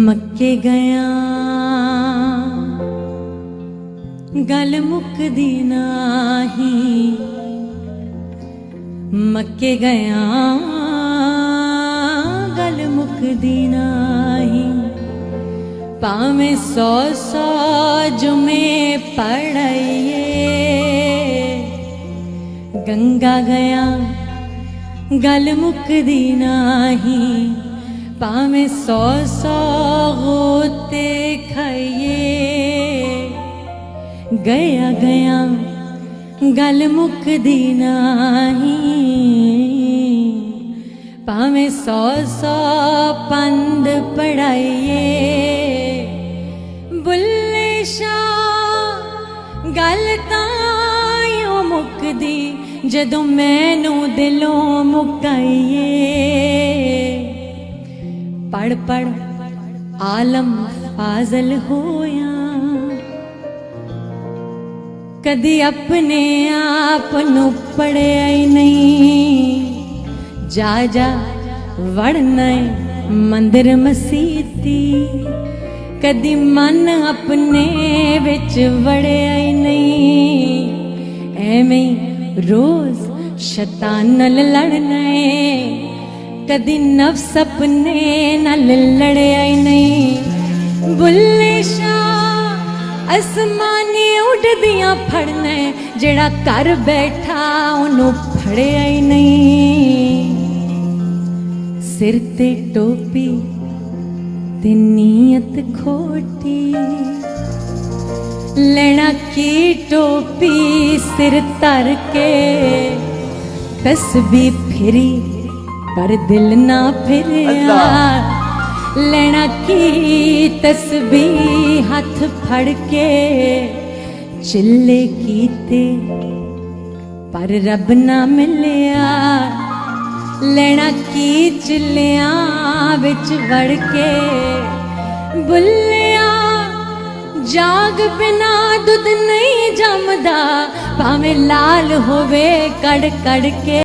मक्के गया गल मुकदी नाही, मक्के गया गल मुकदी नाही। पावे 100 जुमे पढ़ाइए, गंगा गया गल मुकदी नाही। पावे 100 गोते खाइए, गया गया गल मुकदी नाही। पावे 100 पंद पढ़ाइए, बुल्ले शाह गल तां मुकदी जदों मैनू दिलों मुकाइए। पढ़ पढ़ आलम फाजल होया, कदी अपने आप नू पढ़िया ही नहीं। जा जा वड़ना मंदिर मसीती, कदी मन अपने विच वड़िया ही नहीं। एवें रोज शैतान नाल लड़ना है, कदी नफ्स अपने नाल लड़िया ही नहीं। बुल्ले शाह आसमानी उड़दियां फड़ना, जेड़ा कर बैठा उन्हों फड़िया ही नहीं। सिर ते टोपी ते नीयत खोटी, लेना की टोपी सिर तर के। तस्बीह फिरी पर दिल ना फिरिया, लेना की तस्बीह हाथ फड़ के। चिल्ले कीते पर रब ना मिलिया, लेना की चिल्लियां विच वड़ के। बुल्लिया जाग बिना दुध नहीं जमदा, भावें लाल होवे कड़ कड़ के।